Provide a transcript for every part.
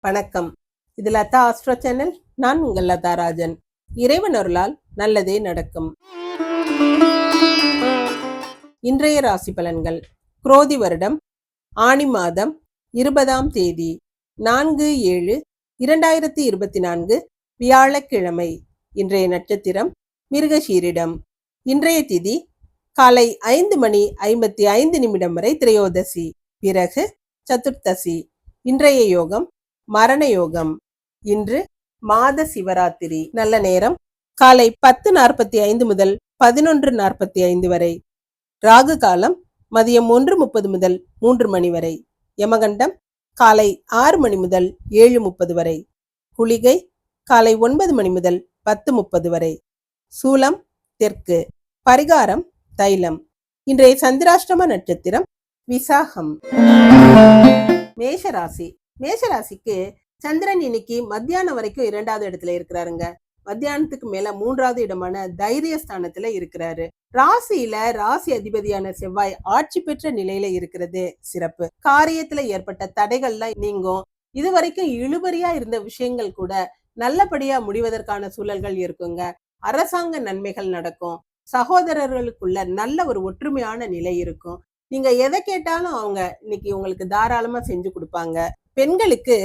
வணக்கம். இது Latha astro channel. நான் உங்கள் லதா ராஜன். இறைவன் அருளால் நல்லதே நடக்கும். இன்றைய ராசி பலன்கள். குரோதி வருடம் ஆனி மாதம் 20ஆம் தேதி 4/7/2024 வியாழக்கிழமை. இன்றைய நட்சத்திரம் மிருகசீரிடம். இன்றைய திதி காலை 5:55 வரை திரையோதசி, பிறகு சதுர்த்தசி. இன்றைய யோகம் மரண யோகம். இன்று மாத சிவராத்திரி. நல்ல நேரம் காலை 10:45 முதல் 11:45 வரை. ராகு காலம் மதியம் 1:30 முதல் 3 மணி வரை. யமகண்டம் காலை 6 மணி முதல் 7:30 வரை. குளிகை காலை 9 மணி முதல் 10:30 வரை. சூலம் தெற்கு. பரிகாரம் தைலம். இன்றைய சந்திராஷ்டம நட்சத்திரம் விசாகம். மேஷராசி. மேஷராசிக்கு சந்திரன் இன்னைக்கு மத்தியானம் வரைக்கும் 2வது இடத்துல இருக்கிறாருங்க. மத்தியானத்துக்கு மேல 3வது இடமான தைரிய ஸ்தானத்துல இருக்கிறாரு. ராசியில ராசி அதிபதியான செவ்வாய் ஆட்சி பெற்ற நிலையில இருக்கிறது சிறப்பு. காரியத்துல ஏற்பட்ட தடைகள்லாம் நீங்கும். இதுவரைக்கும் இழுபறியா இருந்த விஷயங்கள் கூட நல்லபடியா முடிவதற்கான சூழல்கள் இருக்குங்க. அரசாங்க நன்மைகள் நடக்கும். சகோதரர்களுக்குள்ள நல்ல ஒரு ஒற்றுமையான நிலை இருக்கும். நீங்க எதை கேட்டாலும் அவங்க இன்னைக்கு உங்களுக்கு தாராளமா செஞ்சு கொடுப்பாங்க. பெண்களுக்கு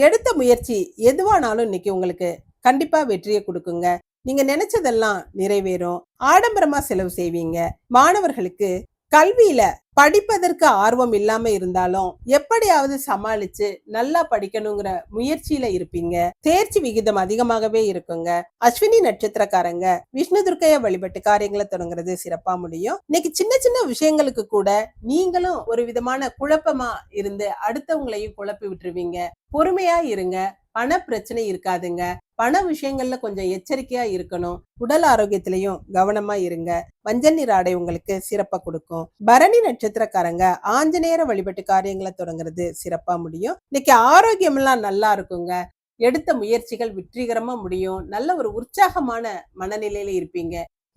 எடுத்த முயற்சி எதுவானாலும் இன்னைக்கு உங்களுக்கு கண்டிப்பா வெற்றியை கொடுக்குங்க. நீங்க நினைச்சதெல்லாம் நிறைவேறும். ஆடம்பரமா செலவு செய்வீங்க. மாணவர்களுக்கு கல்வியில படிப்பதற்கு ஆர்வம் இல்லாம இருந்தாலும் எப்படியாவது சமாளிச்சு நல்லா படிக்கணுங்கிற முயற்சியில இருப்பீங்க. தேர்ச்சி விகிதம் அதிகமாகவே இருக்குங்க. அஸ்வினி நட்சத்திரக்காரங்க விஷ்ணு துர்க்கைய வழிபட்டு காரியங்களை தொடங்குறது சிறப்பா முடியும். இன்னைக்கு சின்ன சின்ன விஷயங்களுக்கு கூட நீங்களும் ஒரு விதமான குழப்பமா இருந்து அடுத்தவங்களையும் குழப்பி விட்டுருவீங்க. பொறுமையா இருங்க. பண பிரச்சனை இருக்காதுங்க. பண விஷயங்கள்ல கொஞ்சம் எச்சரிக்கையா இருக்கணும். உடல் ஆரோக்கியத்திலையும் கவனமா இருங்க. மஞ்சள் நிற ஆடை உங்களுக்கு சிறப்பா கொடுக்கும். பரணி நட்சத்திரக்காரங்க ஆஞ்சநேயரை வழிபட்டு காரியங்களை தொடங்குறது சிறப்பா முடியும். இன்னைக்கு ஆரோக்கியம் எல்லாம் நல்லா இருக்குங்க. எடுத்த முயற்சிகள் வெற்றிகரமா முடியும். நல்ல ஒரு உற்சாகமான மனநிலையில இருப்பீங்க.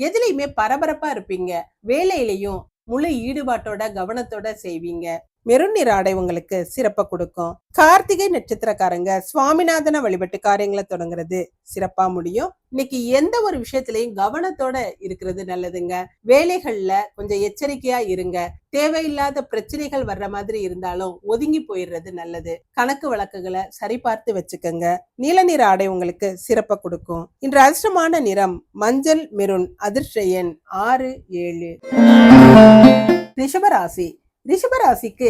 எதுலையுமே பரபரப்பா இருப்பீங்க. வேலையிலையும் முழு ஈடுபாட்டோட கவனத்தோட செய்வீங்க. மெருன் நிற ஆடை உங்களுக்கு சிறப்பா கொடுக்கும். கார்த்திகை நட்சத்திரக்காரங்க சுவாமிநாதனை வழிபட்டு காரியங்களை தொடங்குறது சிறப்பா முடியும். இன்னைக்கு எந்த ஒரு விஷயத்திலையும் கவனத்தோட இருக்கிறது நல்லதுங்க. வேலைகள்ல கொஞ்சம் எச்சரிக்கையா இருங்க. தேவையில்லாத பிரச்சனைகள் வர்ற மாதிரி இருந்தாலும் ஒதுங்கி போயிடுறது நல்லது. கணக்கு வழக்குகளை சரிபார்த்து வச்சுக்கோங்க. நீல நிற ஆடை உங்களுக்கு சிறப்பா கொடுக்கும். இன்று அதிர்ஷ்டமான நிறம் மஞ்சள் மெருன். அதிர்ஷ்ட எண் 6, 7. ரிஷபராசி. ரிஷபராசிக்கு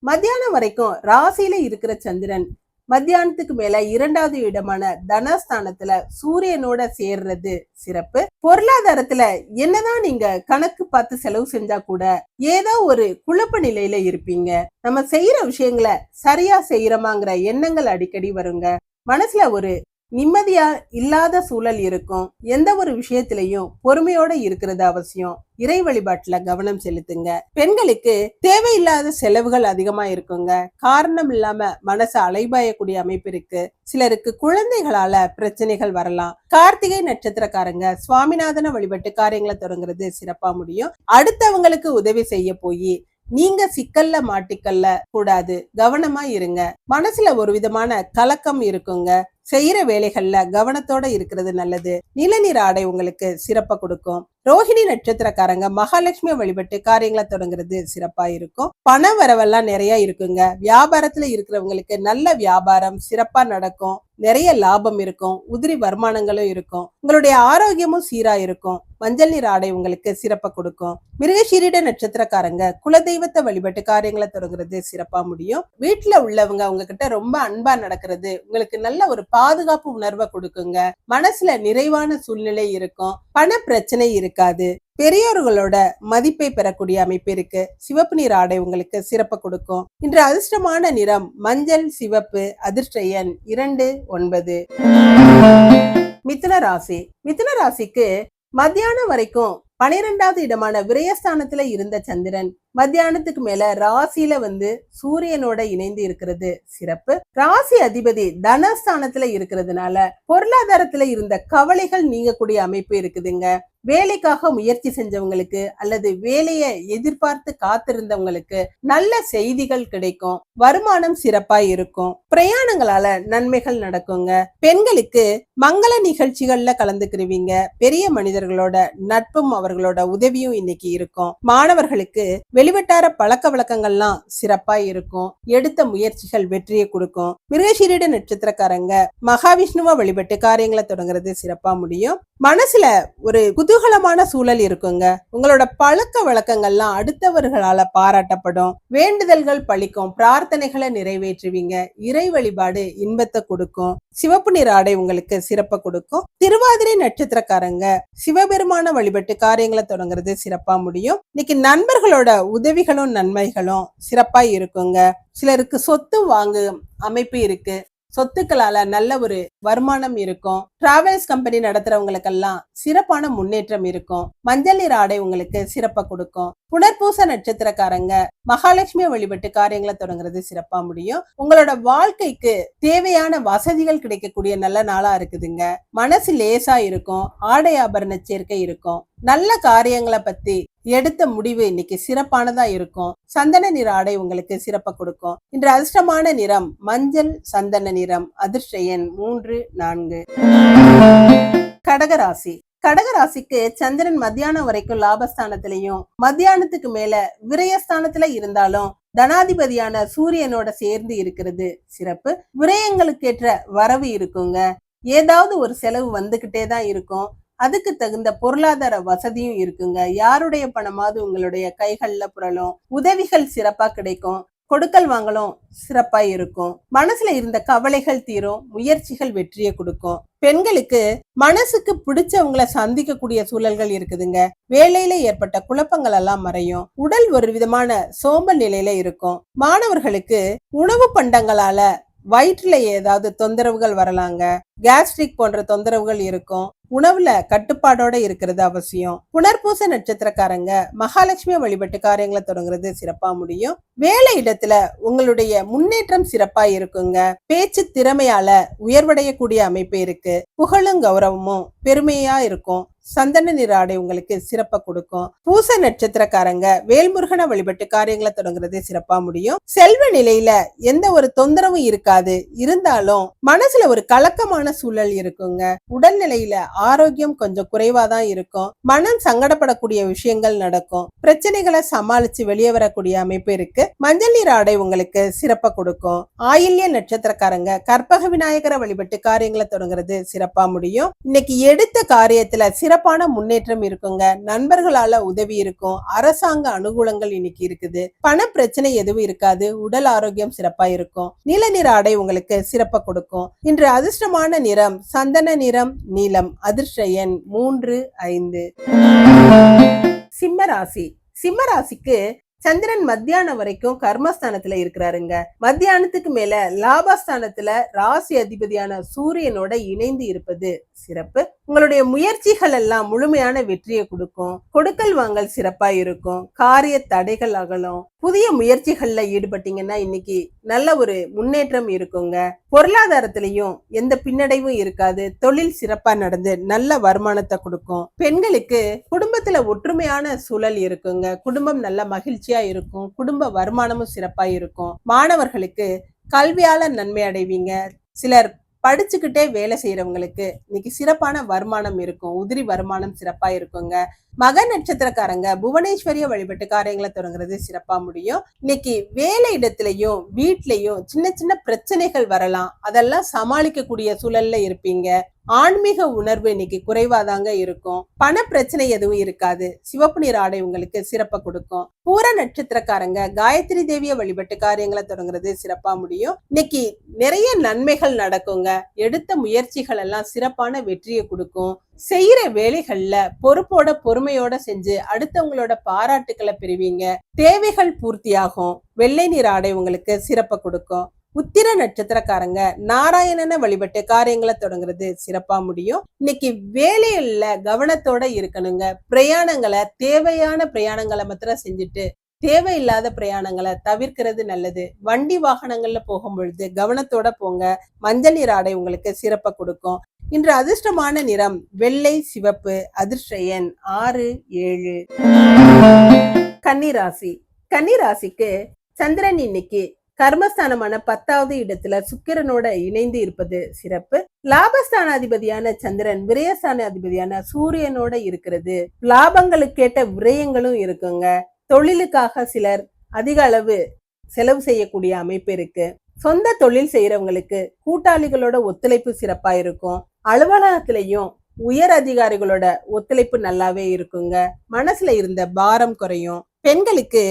மத்தியானம் வரைக்கும் ராசியில இருக்கிற சந்திரன் மத்தியானத்துக்கு மேல 2வது இடமான தனஸ்தானத்துல சூரியனோட சேர்றது சிறப்பு. பொருளாதாரத்துல என்னதான் நீங்க கணக்கு பார்த்து செலவு செஞ்சா கூட ஏதோ ஒரு குழப்ப நிலையில இருப்பீங்க. நம்ம செய்யற விஷயங்களை சரியா செய்யறோமாங்கிற எண்ணங்கள் அடிக்கடி வருங்க. மனசுல ஒரு நிம்மதியா இல்லாத சூழல் இருக்கும். எந்த ஒரு விஷயத்திலையும் பொறுமையோட இருக்கிறது அவசியம். இறை வழிபாட்டுல கவனம் செலுத்துங்க. பெண்களுக்கு தேவையில்லாத செலவுகள் அதிகமா இருக்குங்க. காரணம் இல்லாம மனசு அலைபாயக்கூடிய அமைப்பு இருக்கு. சிலருக்கு குழந்தைகளால பிரச்சனைகள் வரலாம். கார்த்திகை நட்சத்திரக்காரங்க சுவாமிநாதனை வழிபட்டு காரியங்களை தொடங்குறது சிறப்பா முடியும். அடுத்தவங்களுக்கு உதவி செய்ய போய் நீங்க சிக்கல்ல மாட்டிக்கல்ல கூடாது. கவனமா இருங்க. மனசுல ஒரு விதமான கலக்கம் இருக்குங்க. செய்யற வேலைகள்ல கவனத்தோட இருக்கிறது நல்லது. நிலநீர் ஆடை உங்களுக்கு சிறப்பா கொடுக்கும். ரோஹிணி நட்சத்திரக்காரங்க மகாலட்சுமி வழிபட்டு காரியங்களை தொடங்குறது சிறப்பா இருக்கும். பண வரவெல்லாம் நிறைய இருக்குங்க. வியாபாரத்துல இருக்கிறவங்களுக்கு நல்ல வியாபாரம் சிறப்பா நடக்கும். நிறைய லாபம் இருக்கும். உதிரி வருமானங்களும் இருக்கும். உங்களுடைய ஆரோக்கியமும் சீரா இருக்கும். மஞ்சள் நீர் ஆடை உங்களுக்கு சிறப்பா கொடுக்கும். மிருகசீரிட நட்சத்திரக்காரங்க குலதெய்வத்தை வழிபட்டு காரியங்களை தொடங்குறது சிறப்பா முடியும். வீட்டுல உள்ளவங்க உங்ககிட்ட ரொம்ப அன்பா நடக்கிறது உங்களுக்கு நல்ல ஒரு பாதுகாப்பு உணர்வை கொடுக்குங்க. மனசுல நிறைவான சூழ்நிலை இருக்கும். பண பிரச்சனை இருக்காது. பெரியோர்களோட மதிப்பை பெறக்கூடிய அமைப்பு இருக்கு. சிவப்பு நீர் ஆடை உங்களுக்கு சிறப்பு கொடுக்கும். இன்று அதிர்ஷ்டமான நிறம் மஞ்சள் சிவப்பு. அதிர்ஷ்ட எண் 2, 9. மிதுன ராசி. மிதுன ராசிக்கு மத்தியானம் வரைக்கும் 12வது இடமான விரயஸ்தானத்துல இருந்த சந்திரன் மத்தியானத்துக்கு மேல ராசியில சூரியனோட இணைந்து இருக்கிறது சிறப்பு. ராசி அதிபதி தனஸ்தானத்துல இருக்கிறதுனால பொருளாதாரத்துல இருந்த கவலைகள் நீங்கக்கூடிய அமைப்பு இருக்குதுங்க. வேலைக்காக முயற்சி செஞ்சவங்களுக்கு அல்லது வேலையை எதிர்பார்த்து காத்திருந்தவங்களுக்கு நல்ல செய்திகள் கிடைக்கும். வருமானம் சிறப்பா இருக்கும். பிரயாணங்களால நன்மைகள் நடக்குங்க. பெண்களுக்கு மங்கள நிகழ்ச்சிகள்ல கலந்துக்கிறவீங்க. பெரிய மனிதர்களோட நட்பும் அவர்களோட உதவியும் இன்னைக்கு இருக்கும். மாணவர்களுக்கு வெளிவட்டார பழக்க வழக்கங்கள்லாம் சிறப்பா இருக்கும். எடுத்த முயற்சிகள் வெற்றியை கொடுக்கும். மிருகசீரிட நட்சத்திரக்காரங்க மகாவிஷ்ணுவ வழிபட்டு காரியங்களை தொடங்குறது சிறப்பா முடியும். மனசுல ஒரு குதூகலமான சூழல் இருக்குங்க. உங்களோட பழக்க வழக்கங்கள்லாம் அடுத்தவர்களால பாராட்டப்படும். வேண்டுதல்கள் பழிக்கும். பிரார்த்தனைகளை நிறைவேற்றுவீங்க. இறை வழிபாடு இன்பத்தை கொடுக்கும். சிவப்பு நிற ஆடை உங்களுக்கு சிறப்பை கொடுக்கும். திருவாதிரை நட்சத்திரக்காரங்க சிவபெருமான வழிபட்டு காரியங்களை தொடங்குறது சிறப்பா முடியும். இன்னைக்கு நண்பர்களோட உதவிகளும் நன்மைகளும் சிறப்பா இருக்குங்க. சிலருக்கு சொத்து வாங்கும் அமைப்பு இருக்கு. சொத்துக்களால நல்ல ஒரு வருமானம் இருக்கும். டிராவல்ஸ் கம்பெனி நடத்துறவங்களுக்கெல்லாம் சிறப்பான முன்னேற்றம் இருக்கும். மஞ்சள் நீர் ஆடை உங்களுக்கு சிறப்பா கொடுக்கும். புனர்பூச நட்சத்திரக்காரங்க மகாலட்சுமி வழிபட்டு காரியங்களை தொடங்குறது சிறப்பா முடியும். உங்களோட வாழ்க்கைக்கு தேவையான வசதிகள் கிடைக்கக்கூடிய நல்ல நாளா இருக்குதுங்க. மனசு லேசா இருக்கும். ஆடை ஆபரண சேர்க்கை இருக்கும். நல்ல காரியங்களை பத்தி எடுத்த முடிவு இன்னைக்கு சிறப்பானதா இருக்கும். சந்தன நிற ஆடை உங்களுக்கு சிறப்பா கொடுக்கும். இன்று அதிர்ஷ்டமான நிறம் மஞ்சள் சந்தன நிறம். அதிர்ஷ்ட எண் 3, 4. கடகராசி. கடகராசிக்கு சந்திரன் மத்தியானம் வரைக்கும் லாபஸ்தானத்திலையும் மத்தியானத்துக்கு மேல விரயஸ்தானத்துல இருந்தாலும் தனாதிபதியான சூரியனோட சேர்ந்து இருக்கிறது சிறப்பு. விரயங்களுக்கு ஏற்ற வரவு இருக்குங்க. ஏதாவது ஒரு செலவு வந்துகிட்டே தான் இருக்கும். அதுக்கு தகுந்த பொருளாதார வசதியும் இருக்குங்க. யாருடைய பணமாவது உங்களுடைய கைகள்ல புரளும். உதவிகள் சிறப்பா கிடைக்கும். கொடுக்கல் வாங்கலும் சிறப்பா இருக்கும். மனசுல இருந்த கவலைகள் தீரும். முயற்சிகள் வெற்றியை கொடுக்கும். பெண்களுக்கு மனசுக்கு பிடிச்சவங்களை சந்திக்கக்கூடிய சூழல்கள் இருக்குதுங்க. வேலையில ஏற்பட்ட குழப்பங்கள் எல்லாம் மறையும். உடல் ஒரு விதமான சோம்பல் நிலையில இருக்கும். மாணவர்களுக்கு உணவு பண்டங்களால வயிற்றுல ஏதாவது தொந்தரவுகள் வரலாங்க. கேஸ்ட்ரிக் போன்ற தொந்தரவுகள் இருக்கும். உணவுல கட்டுப்பாடோட இருக்கிறது அவசியம். புனர்பூச நட்சத்திரக்காரங்க மகாலட்சுமி வழிபட்டு காரியங்களை தொடங்குறது சிறப்பா முடியும். வேலை இடத்துல உங்களுடைய முன்னேற்றம் சிறப்பா இருக்குங்க. பேச்சு திறமையால உயர்வடையக்கூடிய அமைப்பு இருக்கு. புகழும் கௌரவமும் பெருமையா இருக்கும். சந்தன நிற ஆடை உங்களுக்கு சிறப்பா கொடுக்கும். பூச நட்சத்திரக்காரங்க வேல்முருகனை வழிபட்டு காரியங்களை தொடங்குறது சிறப்பா முடியும். செல்வ நிலையில எந்த ஒரு தொந்தரவும் இருக்காது. இருந்தாலும் மனசுல ஒரு கலக்கமான சூழல் இருக்குங்க. உடல்நிலையில ஆரோக்கியம் கொஞ்சம் குறைவாதான் இருக்கும். மனம் சங்கடப்படக்கூடிய விஷயங்கள் நடக்கும். பிரச்சனைகளை சமாளிச்சு வெளியே வரக்கூடிய அமைப்பு இருக்கு. மஞ்சள் நீர் ஆடை உங்களுக்கு சிறப்பா கொடுக்கும். ஆயில்ய நட்சத்திரக்காரங்க கற்பக விநாயகரை வழிபட்டு காரியங்களை தொடங்குறது சிறப்பா முடியும். இன்னைக்கு எடுத்த காரியத்துல சிறப்பான முன்னேற்றம் இருக்குங்க. நண்பர்களால உதவி இருக்கும். அரசாங்க அனுகூலங்கள் இன்னைக்கு இருக்குது. பண பிரச்சனை எதுவும் இருக்காது. உடல் ஆரோக்கியம் சிறப்பா இருக்கும். நீல நிற ஆடை உங்களுக்கு சிறப்பா கொடுக்கும். இன்று அதிர்ஷ்டமான நிறம் சந்தன நிறம் நீலம். அதிர்ஷ்ட எண் 3, 5. சிம்மராசி. சிம்மராசிக்கு சந்திரன் மத்தியானம் வரைக்கும் கர்மஸ்தானத்துல இருக்கிறாருங்க. மத்தியானத்துக்கு மேல லாபஸ்தானத்துல ராசி அதிபதியான சூரியனோட இணைந்து இருப்பது சிறப்பு. உங்களுடைய முயற்சிகள் எல்லாம் முழுமையான வெற்றியை கொடுக்கும். கொடுக்கல் வாங்கல் சிறப்பா இருக்கும். காரிய தடைகள் அகலும். புதிய முயற்சிகள்ல ஈடுபட்டீங்கன்னா இன்னைக்கு நல்ல ஒரு முன்னேற்றம் இருக்குங்க. பொருளாதாரத்திலையும் எந்த பின்னடைவும் இருக்காது. தொழில் சிறப்பா நடந்து நல்ல வருமானத்தை கொடுக்கும். பெண்களுக்கு குடும்பத்துல ஒற்றுமையான சூழல் இருக்குங்க. குடும்பம் நல்ல மகிழ்ச்சியா இருக்கும். குடும்ப வருமானமும் சிறப்பா இருக்கும். மாணவர்களுக்கு கல்வியால நன்மை அடைவீங்க. சிலர் படிச்சுக்கிட்டே வேலை செய்யறவங்களுக்கு இன்னைக்கு சிறப்பான வருமானம் இருக்கும். உதிரி வருமானம் சிறப்பா இருக்குங்க. மக நட்சத்திரக்காரங்க புவனேஸ்வரிய வழிபட்டு காரியங்களை தொடங்குறது சிறப்பா முடியும். இன்னைக்கு வேலை இடத்துலயும் வீட்லயும் சின்ன சின்ன பிரச்சனைகள் வரலாம். அதெல்லாம் சமாளிக்கக்கூடிய சூழல்ல இருப்பீங்க. ஆன்மீக உணர்வு இன்னைக்கு குறைவாதாங்க இருக்கும். பண பிரச்சனை எதுவும் இருக்காது. சிவப்பு நிற ஆடை உங்களுக்கு சிறப்பை கொடுக்கும். பூர நட்சத்திரக்காரங்க காயத்ரி தேவிய வழிபட்டு காரியங்களை தொடங்குறது சிறப்பா முடியும். இன்னைக்கு நிறைய நன்மைகள் நடக்குங்க. எடுத்த முயற்சிகள் எல்லாம் சிறப்பான வெற்றியை கொடுக்கும். செய்யற வேலைகள்ல பொறுப்போட பொறுமையோட செஞ்சு அடுத்தவங்களோட பாராட்டுக்களை பெறுவீங்க. தேவைகள் பூர்த்தியாகும். வெள்ளை நிற ஆடை உங்களுக்கு சிறப்பை கொடுக்கும். உத்திர நட்சத்திரக்காரங்க நாராயணனை வழிபட்டு காரியங்களை தொடங்குறது சிறப்பா முடியும். இன்னைக்கு வேலையில கவனத்தோட இருக்கணுங்க. பிரயாணங்களை தேவையான பிரயாணங்களை மாத்திரம் செஞ்சுட்டு தேவையில்லாத பிரயாணங்களை தவிர்க்கிறது நல்லது. வண்டி வாகனங்கள்ல போகும் பொழுது கவனத்தோட போங்க. மஞ்சள் நிற ஆடை உங்களுக்கு சிறப்பை கொடுக்கும். இன்று அதிர்ஷ்டமான நிறம் வெள்ளை, சிவப்பு. அதிர்ஷ்ட எண் 6, 7. கன்னிராசி. கன்னிராசிக்கு சந்திரன் இன்னைக்கு கர்மஸ்தானமான 10வது இடத்துல சுக்கிரனோட இணைந்து இருப்பது சிறப்பு. லாபஸ்தானாதிபதியான சந்திரன் விரயஸ்தானாதிபதியான சூரியனோட இருக்கிறது. லாபங்களுக்கேற்ற விரயங்களும் இருக்குங்க. தொழிலுக்காக சிலர் அதிக அளவு செலவு செய்யக்கூடிய அமைப்பு இருக்கு. சொந்த தொழில் செய்யறவங்களுக்கு கூட்டாளிகளோட ஒத்துழைப்பு சிறப்பா இருக்கும். அலுவலகத்திலையும் உயர் அதிகாரிகளோட ஒத்துழைப்பு நல்லாவே இருக்குங்க. மனசுல இருந்த பாரம் குறையும். பெண்களுக்கு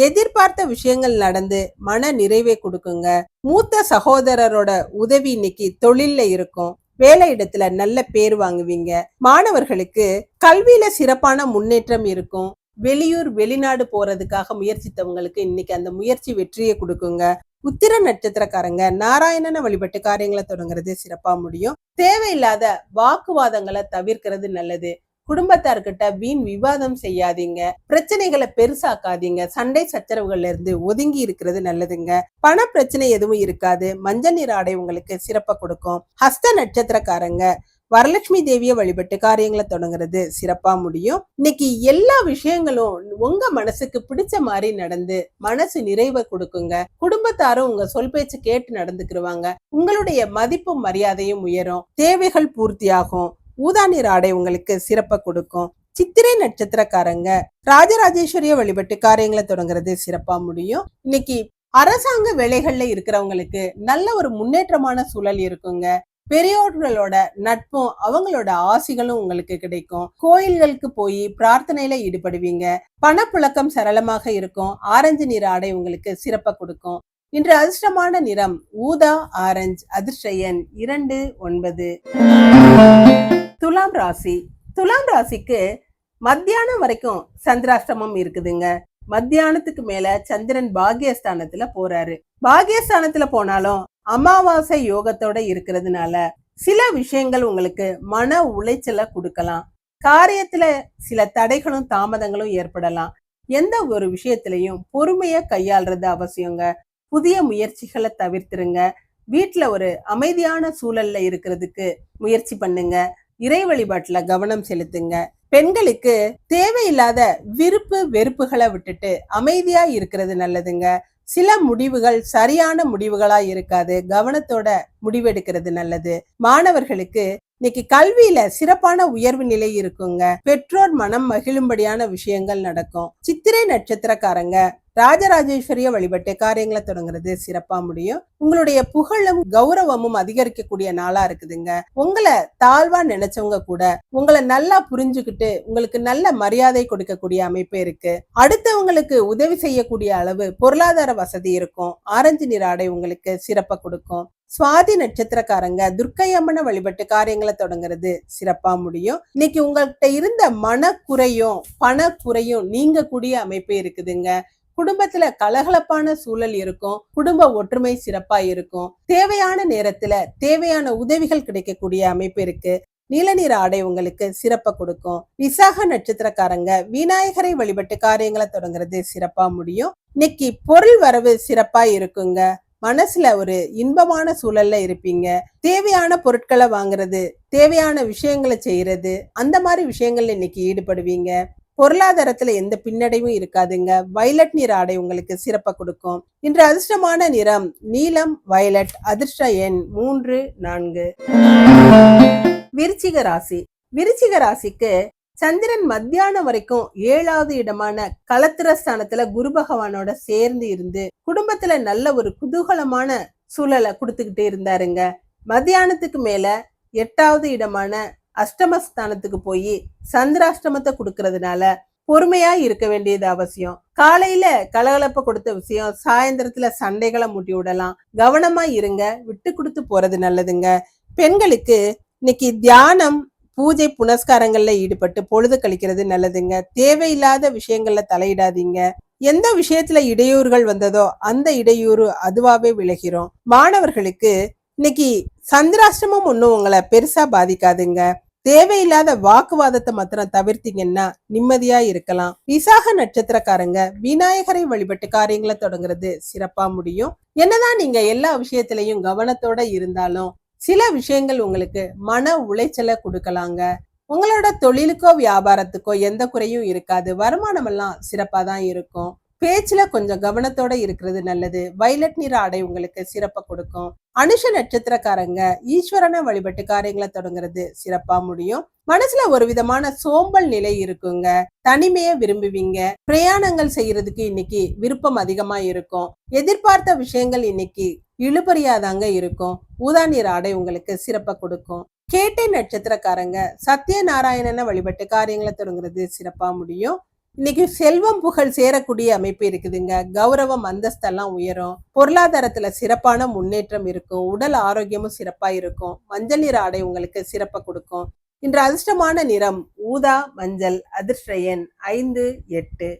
எதிர்பார்த்த விஷயங்கள் நடந்து மன நிறைவை கொடுக்குங்க. மூத்த சகோதரரோட உதவி இன்னைக்கு தொழில்ல இருக்கும். வேலை இடத்துல நல்ல பேர் வாங்குவீங்க. மாணவர்களுக்கு கல்வியில சிறப்பான முன்னேற்றம் இருக்கும். வெளியூர் வெளிநாடு போறதுக்காக முயற்சித்தவங்களுக்கு இன்னைக்கு அந்த முயற்சி வெற்றியை கொடுக்குங்க. உத்திர நட்சத்திரக்காரங்க நாராயணனை வழிபட்டு காரியங்களை தொடங்குறது சிறப்பா முடியும். தேவையில்லாத வாக்குவாதங்களை தவிர்க்கிறது நல்லது. குடும்பத்தார்கிட்ட வீண் விவாதம் செய்யாதீங்க. பிரச்சனைகளை பெருசாக்காதீங்க. சண்டை சச்சரவுகள்ல இருந்து ஒதுங்கி இருக்கிறது நல்லதுங்க. பண பிரச்சனை எதுவும் இருக்காது. மஞ்சள் நிற ஆடை உங்களுக்கு சிறப்பை கொடுக்கும். ஹஸ்த நட்சத்திரக்காரங்க வரலட்சுமி தேவியை வழிபட்டு காரியங்களை தொடங்குறது சிறப்பா முடியும். இன்னைக்கு எல்லா விஷயங்களும் உங்க மனசுக்கு பிடிச்ச மாதிரி நடந்து மனசு நிறைவை கொடுக்குங்க. குடும்பத்தாரும் உங்க சொல் பேச்சு கேட்டு நடந்துக்கிருவாங்க. உங்களுடைய மதிப்பும் மரியாதையும் உயரும். தேவைகள் பூர்த்தியாகும். ஊதா நிற ஆடை உங்களுக்கு சிறப்பை கொடுக்கும். சித்திரை நட்சத்திரக்காரங்க ராஜராஜேஸ்வரிய வழிபட்டு காரியங்களை தொடங்குறது சிறப்பா முடியும். இன்னைக்கு அரசாங்க வேலைகள்ல இருக்கிறவங்களுக்கு நல்ல ஒரு முன்னேற்றமான சூழல் இருக்குங்க. பெரியோர்களோட நட்பும் அவங்களோட ஆசிகளும் உங்களுக்கு கிடைக்கும். கோயில்களுக்கு போய் பிரார்த்தனையில ஈடுபடுவீங்க. பணப்புழக்கம் சரளமாக இருக்கும். ஆரஞ்சு நிற ஆடை உங்களுக்கு சிறப்பை கொடுக்கும். இன்று அதிர்ஷ்டமான நிறம் ஊதா, ஆரஞ்சு. அதிர்ஷ்ட எண் 2, 9. துலாம் ராசி. துலாம் ராசிக்கு மத்தியானம் வரைக்கும் சந்திராஷ்டமம் இருக்குதுங்க. மத்தியானத்துக்கு மேல சந்திரன் பாகியஸ்தானத்துல போறாரு. பாகியஸ்தானத்துல போனாலும் அமாவாசை யோகத்தோட இருக்கிறதுனால சில விஷயங்கள் உங்களுக்கு மன உளைச்சலை கொடுக்கலாம். காரியத்துல சில தடைகளும் தாமதங்களும் ஏற்படலாம். எந்த ஒரு விஷயத்திலையும் பொறுமையா கையாள்றது அவசியங்க. புதிய முயற்சிகளை தவிர்த்துருங்க. வீட்டுல ஒரு அமைதியான சூழல்ல இருக்கிறதுக்கு முயற்சி பண்ணுங்க. இறை வழிபாட்டுல கவனம் செலுத்துங்க. பெண்களுக்கு தேவையில்லாத விருப்பு வெறுப்புகளை விட்டுட்டு அமைதியா இருக்கிறது நல்லதுங்க. சில முடிவுகள் சரியான முடிவுகளா இருக்காது. கவனத்தோட முடிவெடுக்கிறது நல்லது. மாணவர்களுக்கு இன்னைக்கு கல்வியில சிறப்பான உயர்வு நிலை இருக்குங்க. பெற்றோர் மனம் மகிழும்படியான விஷயங்கள் நடக்கும். சித்திரை நட்சத்திரக்காரங்க ராஜராஜேஸ்வரிய வழிபட்டு காரியங்களை தொடங்குறது சிறப்பா முடியும். உங்களுடைய புகழும் கௌரவமும் அதிகரிக்கக்கூடிய நாளா இருக்குதுங்க. உங்களை தாழ்வா நினைச்சவங்க கூட உங்களை நல்லா புரிஞ்சுக்கிட்டு உங்களுக்கு நல்ல மரியாதை கொடுக்கக்கூடிய அமைப்பு இருக்கு. அடுத்தவங்களுக்கு உதவி செய்யக்கூடிய அளவு பொருளாதார வசதி இருக்கும். ஆரஞ்சு நிற ஆடை உங்களுக்கு சிறப்பை கொடுக்கும். சுவாதி நட்சத்திரக்காரங்க துர்க்கை அம்மனை வழிபட்டு காரியங்களை தொடங்குறது சிறப்பா முடியும். இன்னைக்கு உங்கள்கிட்ட இருந்த மனக்குறையும் பணக்குறையும் நீங்க கூடிய அமைப்பு இருக்குதுங்க. குடும்பத்துல கலகலப்பான சூழல் இருக்கும். குடும்ப ஒற்றுமை சிறப்பா இருக்கும். தேவையான நேரத்துல தேவையான உதவிகள் கிடைக்கக்கூடிய அமைப்பு இருக்கு. நீல நிற ஆடை உங்களுக்கு சிறப்பை கொடுக்கும். விசாக நட்சத்திரக்காரங்க விநாயகரை வழிபட்டு காரியங்களை தொடங்குறது சிறப்பா முடியும். இன்னைக்கு பொருள் வரவு சிறப்பா இருக்குங்க. மனசுல ஒரு இன்பமான சூழல்ல இருப்பீங்க. தேவையான பொருட்களை வாங்குறது, தேவையான விஷயங்களை செய்யறது, அந்த மாதிரி விஷயங்கள்ல இன்னைக்கு ஈடுபடுவீங்க. பொருளாதாரத்துல எந்த பின்னடைவும் இருக்காதுங்க. வயலட் நிற ஆடை உங்களுக்கு சிறப்பை கொடுக்கும். இன்று அதிர்ஷ்டமான நிறம் நீலம், வயலட். அதிர்ஷ்ட எண் 3, 4. விருச்சிக ராசி. விருச்சிக ராசிக்கு சந்திரன் மத்தியானம் வரைக்கும் 7வது இடமான களத்திரஸ்தானத்துல குரு பகவானோட சேர்ந்து இருந்து குடும்பத்துல நல்ல ஒரு குதூகலமான சூழலை கொடுத்துக்கிட்டே இருந்தாருங்க. மத்தியானத்துக்கு மேல 8வது இடமான அஷ்டமஸ்தானத்துக்கு போய் சந்திராஷ்டமத்தை கொடுக்கறதுனால பொறுமையா இருக்க வேண்டியது அவசியம். காலையில கலகலப்ப கொடுத்த விஷயம் சாயந்தரத்துல சண்டைகளை மூட்டி விடலாம். கவனமா இருங்க. விட்டு கொடுத்து போறது நல்லதுங்க. பெண்களுக்கு இன்னைக்கு தியானம், பூஜை புனஸ்காரங்கள்ல ஈடுபட்டு பொழுது கழிக்கிறது நல்லதுங்க. தேவையில்லாத விஷயங்கள்ல தலையிடாதீங்க. எந்த விஷயத்துல இடையூறுகள் வந்ததோ அந்த இடையூறு அதுவாவே விலகிறோம். மாணவர்களுக்கு இன்னைக்கு சந்திராஷ்டமம் ஒன்னும் உங்களை பெருசா பாதிக்காதுங்க. தேவையில்லாத வாக்குவாதத்தை மாத்திரம் தவிர்த்தீங்கன்னா நிம்மதியா இருக்கலாம். விசாக நட்சத்திரக்காரங்க விநாயகரை வழிபட்டு காரியங்களை தொடங்குறது சிறப்பா முடியும். என்னதான் நீங்க எல்லா விஷயத்திலையும் கவனத்தோட இருந்தாலும் சில விஷயங்கள் உங்களுக்கு மன உளைச்சலை கொடுக்கலாங்க. உங்களோட தொழிலுக்கோ வியாபாரத்துக்கோ எந்த குறையும் இருக்காது. வருமானம் எல்லாம் சிறப்பா தான் இருக்கும். பேச்சுல கொஞ்சம் கவனத்தோட இருக்கிறது நல்லது. வயலட் நிற ஆடை உங்களுக்கு சிறப்பை கொடுக்கும். அனுஷ நட்சத்திரக்காரங்க ஈஸ்வரனை வழிபட்டு காரியங்களை தொடங்குறது சிறப்பா முடியும். மனசுல ஒரு விதமான சோம்பல் நிலை இருக்குங்க. தனிமையை விரும்புவீங்க. பிரயாணங்கள் செய்யறதுக்கு இன்னைக்கு விருப்பம் அதிகமா இருக்கும். எதிர்பார்த்த விஷயங்கள் இன்னைக்கு இழுபறியாதாங்க இருக்கும். ஊதா நிற ஆடை உங்களுக்கு சிறப்பை கொடுக்கும். கேட்டை நட்சத்திரக்காரங்க சத்யநாராயணனை வழிபட்டு காரியங்களை தொடங்குறது சிறப்பா முடியும். இன்னைக்கு செல்வம் புகழ் சேரக்கூடிய அமைப்பு இருக்குதுங்க. கௌரவம் அந்தஸ்தெல்லாம் உயரும். பொருளாதாரத்துல சிறப்பான முன்னேற்றம் இருக்கும். உடல் ஆரோக்கியமும் சிறப்பா இருக்கும். மஞ்சள் நிற ஆடை உங்களுக்கு சிறப்பை கொடுக்கும். இன்று அதிர்ஷ்டமான நிறம் ஊதா மஞ்சள். அதிர்ஷ்ட எண் 5, 8.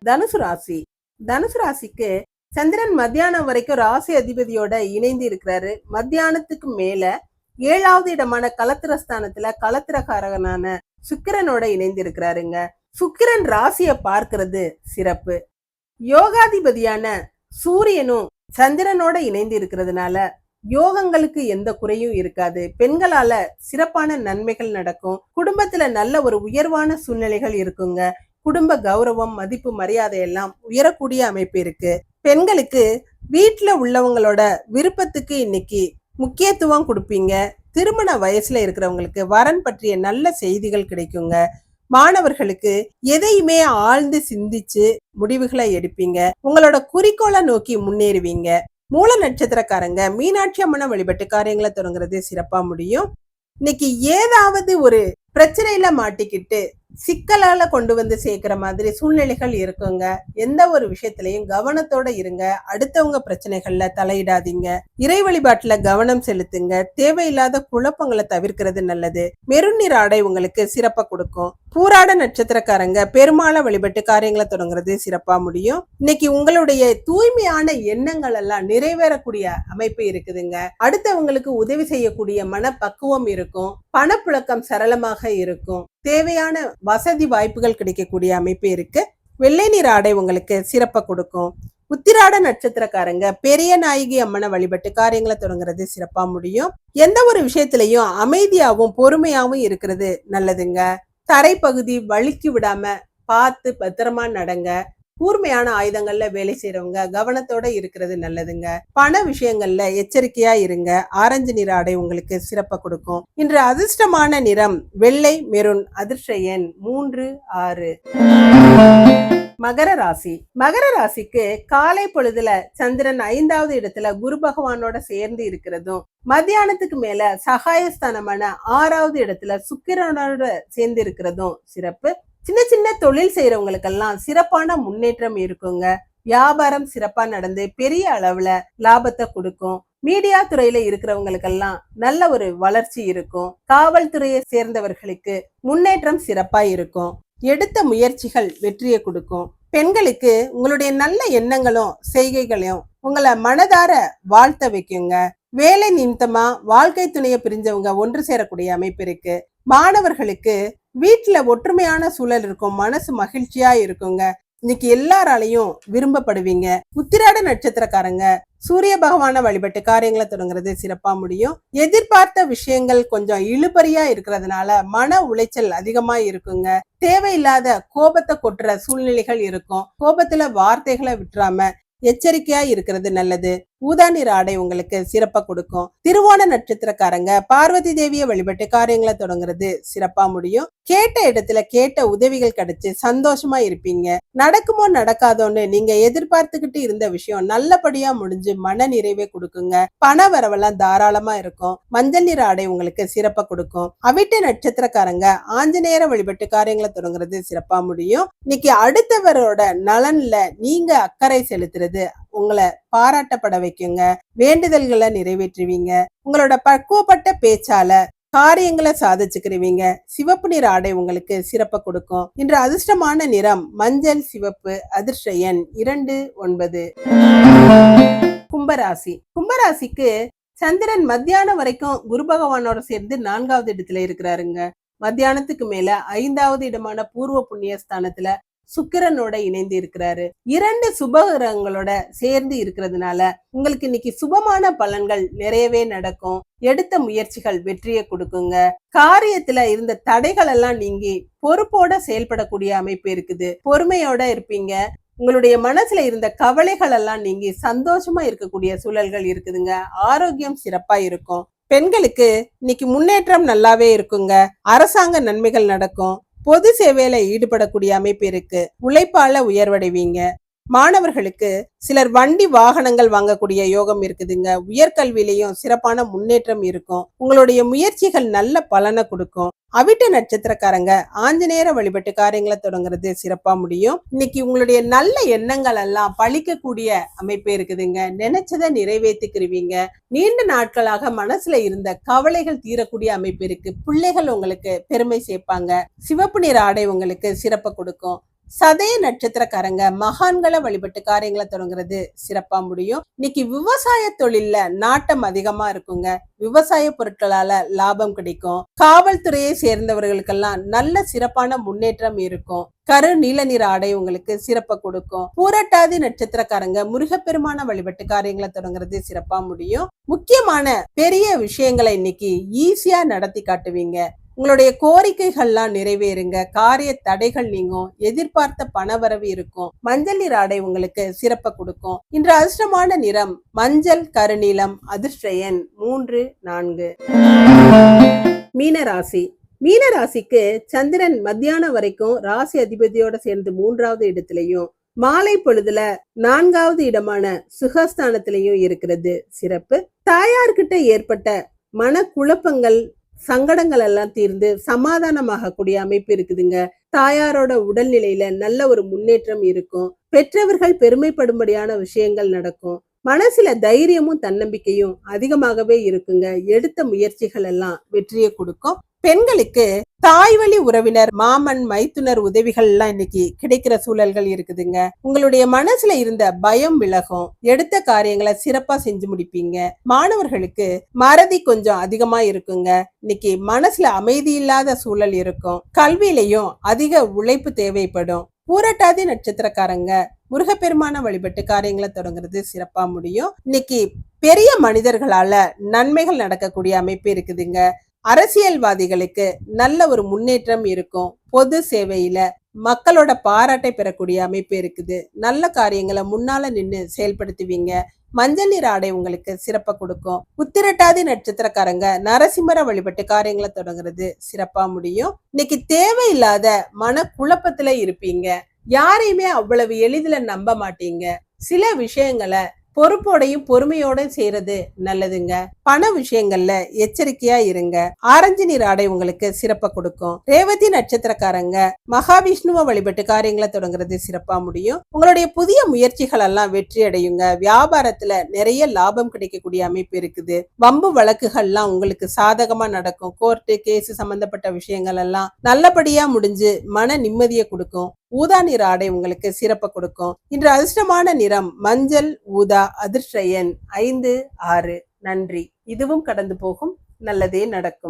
தனுசு ராசி. தனுசு ராசிக்கு சந்திரன் மத்தியானம் வரைக்கும் ராசி அதிபதியோட இணைந்து இருக்கிறாரு. மத்தியானத்துக்கு மேல 7வது இடமான கலத்திரஸ்தானத்துல கலத்திரகாரகனான சுக்கிரனோட இணைந்து இருக்கிறாருங்க. சுக்கிரன் ராசிய பார்க்கிறது சிறப்பு. யோகாதிபதியான சூரியனும் சந்திரனோட இணைந்து இருக்கிறதுனால யோகங்களுக்கு எந்த குறையும் இருக்காது. பெண்களால சிறப்பான நன்மைகள் நடக்கும். குடும்பத்துல நல்ல ஒரு உயர்வான சூழ்நிலைகள் இருக்குங்க. குடும்ப கௌரவம் மதிப்பு மரியாதை எல்லாம் உயரக்கூடிய அமைப்பு இருக்கு. பெண்களுக்கு வீட்டுல உள்ளவங்களோட விருப்பத்துக்கு இன்னைக்கு முக்கியத்துவம் கொடுப்பீங்க. திருமண வயசுல இருக்கிறவங்களுக்கு வரன் பற்றிய நல்ல செய்திகள் கிடைக்குங்க. மாணவர்களுக்கு எதையுமே ஆழ்ந்து சிந்திச்சு முடிவுகளை எடுப்பீங்க. உங்களோட குறிக்கோளை நோக்கி முன்னேறுவீங்க. மூல நட்சத்திரக்காரங்க மீனாட்சி அம்மனை வழிபட்டு காரியங்களை தொடங்குறது சிறப்பா முடியும். இன்னைக்கு ஏதாவது ஒரு பிரச்சனையில மாட்டிக்கிட்டு சிக்கலால கொண்டு வந்து சேர்க்கிற மாதிரி சூழ்நிலைகள் இருக்குங்க. எந்த ஒரு விஷயத்திலையும் கவனத்தோட இருங்க. அடுத்தவங்க பிரச்சனைகள்ல தலையிடாதீங்க. இறை வழிபாட்டுல கவனம் செலுத்துங்க. தேவையில்லாத குழப்பங்களை தவிர்க்கிறது நல்லது. மெருன் நிற ஆடை உங்களுக்கு சிறப்பா கொடுக்கும். பூராட நட்சத்திரக்காரங்க பெருமாளை வழிபட்டு காரியங்களை தொடங்குறது சிறப்பா முடியும். இன்னைக்கு உங்களுடைய தூய்மையான எண்ணங்கள் எல்லாம் நிறைவேறக்கூடிய அமைப்பு இருக்குதுங்க. அடுத்தவங்களுக்கு உதவி செய்யக்கூடிய மனப்பக்குவம் இருக்கும். பணப்புழக்கம் சரளமாக இருக்கும். தேவையான வசதி வாய்ப்புகள் கிடைக்கக்கூடிய அமைப்பு இருக்கு. வெள்ளை நிற ஆடை உங்களுக்கு சிறப்பை கொடுக்கும். உத்திராட நட்சத்திரக்காரங்க பெரிய நாயகி அம்மனை வழிபட்டு காரியங்களை தொடங்குறது சிறப்பா முடியும். எந்த ஒரு விஷயத்திலையும் அமைதியாவும் பொறுமையாவும் இருக்கிறது நல்லதுங்க. தரைப்பகுதி வழுக்கி விடாம பார்த்து பத்திரமா நடங்க. கூர்மையான ஆயுதங்கள்ல வேலை செய்யறவங்க கவனத்தோட இருக்கிறது நல்லதுங்க. பண விஷயங்கள்ல எச்சரிக்கையா இருங்க. ஆரஞ்சு நிற ஆடை உங்களுக்கு சிறப்பை கொடுக்கும். இன்று அதிர்ஷ்டமான நிறம் வெள்ளை மெருன். அதிர்ஷ்ட எண் 3, 6. மகர ராசி. மகர ராசிக்கு காலை பொழுதுல சந்திரன் 5வது இடத்துல குரு பகவானோட சேர்ந்து இருக்கிறதும், மத்தியானத்துக்கு மேல சகாயஸ்தானமான 6வது இடத்துல சுக்கிரனோட சேர்ந்து இருக்கிறதும் சிறப்பு. சின்ன சின்ன தொழில் செய்யறவங்களுக்கெல்லாம் சிறப்பான முன்னேற்றம் இருக்குங்க. வியாபாரம் சிறப்பா நடந்து பெரிய அளவுல லாபத்தை கொடுக்கும். மீடியா துறையில இருக்கிறவங்களுக்கெல்லாம் நல்ல ஒரு வளர்ச்சி இருக்கும். காவல்துறையை சேர்ந்தவர்களுக்கு முன்னேற்றம் சிறப்பா இருக்கும். எடுத்த முயற்சிகள் வெற்றியை கொடுக்கும். பெண்களுக்கு உங்களுடைய நல்ல எண்ணங்களும் செய்கைகளையும் உங்களை மனதார வாழ்த்த வைக்குங்க. வேலை நிமித்தமா வாழ்க்கை துணையை பிரிஞ்சவங்க ஒன்று சேரக்கூடிய அமைப்பு இருக்கு. மாணவர்களுக்கு வீட்டுல ஒற்றுமையான சூழல் இருக்கும். மனசு மகிழ்ச்சியா இருக்குங்க. இன்னைக்கு எல்லாராலையும் விரும்பப்படுவீங்க. உத்திராட நட்சத்திரக்காரங்க சூரிய பகவான வழிபட்டு காரியங்களை தொடங்குறது சிறப்பா முடியும். எதிர்பார்த்த விஷயங்கள் கொஞ்சம் இழுபறியா இருக்கிறதுனால மன உளைச்சல் அதிகமா இருக்குங்க. தேவையில்லாத கோபத்தை கொட்டுற சூழ்நிலைகள் இருக்கும். கோபத்துல வார்த்தைகளை விட்டுறாம எச்சரிக்கையா இருக்கிறது நல்லது. ஊதா நிற ஆடை உங்களுக்கு சிறப்பா கொடுக்கும். திருவோண நட்சத்திரக்காரங்க பார்வதி தேவியை வழிபட்டு காரியங்களை தொடங்குறது சிறப்பா முடியும். கேட்ட இடத்துல கேட்ட உதவிகள் கிடைச்சு சந்தோஷமா இருப்பீங்க. நடக்குமோ நடக்காதோன்னு நீங்க எதிர்பார்த்துக்கிட்டு இருந்த விஷயம் நல்லபடியா முடிஞ்சு மன நிறைவை கொடுக்குங்க. பண வரவெல்லாம் தாராளமா இருக்கும். மஞ்சள் நிற ஆடை உங்களுக்கு சிறப்பா கொடுக்கும். அவிட்ட நட்சத்திரக்காரங்க ஆஞ்சநேயரை வழிபட்டு காரியங்களை தொடங்குறது சிறப்பா முடியும். இன்னைக்கு அடுத்தவரோட நலன்ல நீங்க அக்கறை செலுத்துறது உங்களை பாராட்டப்பட வைக்குங்க. வேண்டுதல்களை நிறைவேற்றுவீங்க. உங்களோட பக்குவப்பட்ட பேச்சால காரியங்களை சாதிச்சுக்கிறீங்க. சிவப்பு நிற ஆடை உங்களுக்கு சிறப்பை கொடுக்கும். இன்று அதிர்ஷ்டமான நிறம் மஞ்சள் சிவப்பு. அதிர்ஷ்ட எண் 2, 9. கும்பராசி. கும்பராசிக்கு சந்திரன் மத்தியானம் வரைக்கும் குரு பகவானோட சேர்ந்து 4வது இடத்துல இருக்கிறாருங்க. மத்தியானத்துக்கு மேல 5வது இடமான பூர்வ புண்ணிய ஸ்தானத்துல சுக்கிரனோட இணைந்து இருக்கிறாரு. 2 சுபகிரகங்களோட சேர்ந்து இருக்கிறதுனால உங்களுக்கு இன்னைக்கு சுபமான பலன்கள் நிறையவே நடக்கும். எடுத்த முயற்சிகள் வெற்றியை கொடுக்குங்க. காரியத்துல இருந்த தடைகள் எல்லாம் நீங்கி பொறுப்போட செயல்படக்கூடிய அமைப்பு இருக்குது. பொறுமையோட இருப்பீங்க. உங்களுடைய மனசுல இருந்த கவலைகள் எல்லாம் நீங்கி சந்தோஷமா இருக்கக்கூடிய சூழல்கள் இருக்குதுங்க. ஆரோக்கியம் சிறப்பா இருக்கும். பெண்களுக்கு இன்னைக்கு முன்னேற்றம் நல்லாவே இருக்குங்க. அரசாங்க நன்மைகள் நடக்கும். பொது சேவையில ஈடுபடக்கூடிய அமைப்பு இருக்கு. உழைப்பால உயர்வடைவீங்க. மாணவர்களுக்கு சிலர் வண்டி வாகனங்கள் வாங்கக்கூடிய யோகம் இருக்குதுங்க. உயர்கல்வியிலையும் சிறப்பான முன்னேற்றம் இருக்கும். உங்களுடைய முயற்சிகள் நல்ல பலனை கொடுக்கும். அவிட்ட நட்சத்திரக்காரங்க ஆஞ்சநேயர வழிபட்டு காரியங்களை தொடங்குறது சிறப்பா முடியும். இன்னைக்கு உங்களுடைய நல்ல எண்ணங்கள் எல்லாம் பழிக்கக்கூடிய அமைப்பு இருக்குதுங்க. நினைச்சதை நிறைவேற்றிக்கிருவீங்க. நீண்ட நாட்களாக மனசுல இருந்த கவலைகள் தீரக்கூடிய அமைப்பு இருக்கு. பிள்ளைகள் உங்களுக்கு பெருமை சேர்ப்பாங்க. சிவப்பு நிற ஆடை உங்களுக்கு சிறப்பை கொடுக்கும். சதய நட்சத்திரக்காரங்க மகான்களை வழிபட்டு காரியங்களை தொடங்குறது சிறப்பா முடியும். இன்னைக்கு விவசாய தொழில்ல நாட்டம் அதிகமா இருக்குங்க. விவசாய பொருட்களால லாபம் கிடைக்கும். காவல்துறையை சேர்ந்தவர்களுக்கெல்லாம் நல்ல சிறப்பான முன்னேற்றம் இருக்கும். கரு நீல நிற ஆடை உங்களுக்கு சிறப்பை கொடுக்கும். பூரட்டாதி நட்சத்திரக்காரங்க முருகப்பெருமான வழிபட்டு காரியங்களை தொடங்குறது சிறப்பா முடியும். முக்கியமான பெரிய விஷயங்களை இன்னைக்கு ஈஸியா நடத்தி காட்டுவீங்க. உங்களுடைய கோரிக்கைகள்லாம் நிறைவேறுங்க. காரிய தடைகள் நீங்கும். எதிர்பார்த்த பணவரவு இருக்கும். மஞ்சள் நிற ஆடை உங்களுக்கு சிறப்பை கொடுக்கும். இன்று அதிர்ஷ்டமான நிறம் மஞ்சள் கருநீலம். அதிர்ஷ்ட எண் 3, 4. மீனராசி. மீனராசிக்கு சந்திரன் மத்தியானம் வரைக்கும் ராசி அதிபதியோட சேர்ந்து 3வது இடத்திலையும் மாலை பொழுதுல 4வது இடமான சுகஸ்தானத்திலையும் இருக்கிறது சிறப்பு. தாயார்கிட்ட ஏற்பட்ட மன குழப்பங்கள் சங்கடங்கள் எல்லாம் தீர்ந்து சமாதானமாக கூடிய அமைப்பு இருக்குதுங்க. தாயாரோட உடல்நிலையில நல்ல ஒரு முன்னேற்றம் இருக்கும். பெற்றவர்கள் பெருமைப்படும்படியான விஷயங்கள் நடக்கும். மனசுல தைரியமும் தன்னம்பிக்கையும் அதிகமாகவே இருக்குங்க. எடுத்த முயற்சிகள் எல்லாம் வெற்றியை கொடுக்கும். பெண்களுக்கு தாய் வழி உறவினர், மாமன், மைத்துனர் உதவிகள் எல்லாம் இன்னைக்கு கிடைக்கிற சூழல்கள் இருக்குதுங்க. உங்களுடைய மனசுல இருந்த பயம் விலகும். எடுத்த காரியங்களை சிறப்பா செஞ்சு முடிப்பீங்க. மாணவர்களுக்கு மறதி கொஞ்சம் அதிகமா இருக்குங்க. இன்னைக்கு மனசுல அமைதி இல்லாத சூழல் இருக்கும். கல்வியிலையும் அதிக உழைப்பு தேவைப்படும். பூரட்டாதி நட்சத்திரக்காரங்க முருகப்பெருமான வழிபட்டு காரியங்களை தொடங்குறது சிறப்பா முடியும். இன்னைக்கு பெரிய மனிதர்களால நன்மைகள் நடக்கக்கூடிய அமைப்பு இருக்குதுங்க. அரசியல்வாதிகளுக்கு நல்ல ஒரு முன்னேற்றம் இருக்கும். பொது சேவையில மக்களோட பாராட்டை பெறக்கூடிய அமைப்பு இருக்குது. நல்ல காரியங்களை முன்னால நின்று செயல்படுத்துவீங்க. மஞ்சள் நிற ஆடை உங்களுக்கு சிறப்பை கொடுக்கும். உத்திரட்டாதி நட்சத்திரக்காரங்க நரசிம்மர வழிபட்டு காரியங்களை தொடங்குறது சிறப்பா முடியும். இன்னைக்கு தேவையில்லாத மன குழப்பத்துல இருப்பீங்க. யாரையுமே அவ்வளவு எளிதில நம்ப மாட்டீங்க. சில விஷயங்களை பொறுப்போடையும் பொறுமையோடையும் செய்யறது நல்லதுங்க. பண விஷயங்கள்ல எச்சரிக்கையா இருங்க. ஆரஞ்சு நிற ஆடை உங்களுக்கு சிறப்பை கொடுக்கும். ரேவதி நட்சத்திரக்காரங்க மகாவிஷ்ணுவை வழிபட்டு காரியங்களை தொடங்குறது சிறப்பா முடியும். உங்களுடைய புதிய முயற்சிகள் எல்லாம் வெற்றி அடையுங்க. வியாபாரத்துல நிறைய லாபம் கிடைக்கக்கூடிய அமைப்பு இருக்குது. வம்பு வழக்குகள்லாம் உங்களுக்கு சாதகமா நடக்கும். கோர்ட்டு கேஸ் சம்பந்தப்பட்ட விஷயங்கள் எல்லாம் நல்லபடியா முடிஞ்சு மன நிம்மதியை கொடுக்கும். ஊதா நிற ஆடை உங்களுக்கு சிறப்பை கொடுக்கும். இன்று அதிர்ஷ்டமான நிறம் மஞ்சள் ஊதா. அதிர்ஷ்ட எண் 5, 6. நன்றி. இதுவும் கடந்து போகும். நல்லதே நடக்கும்.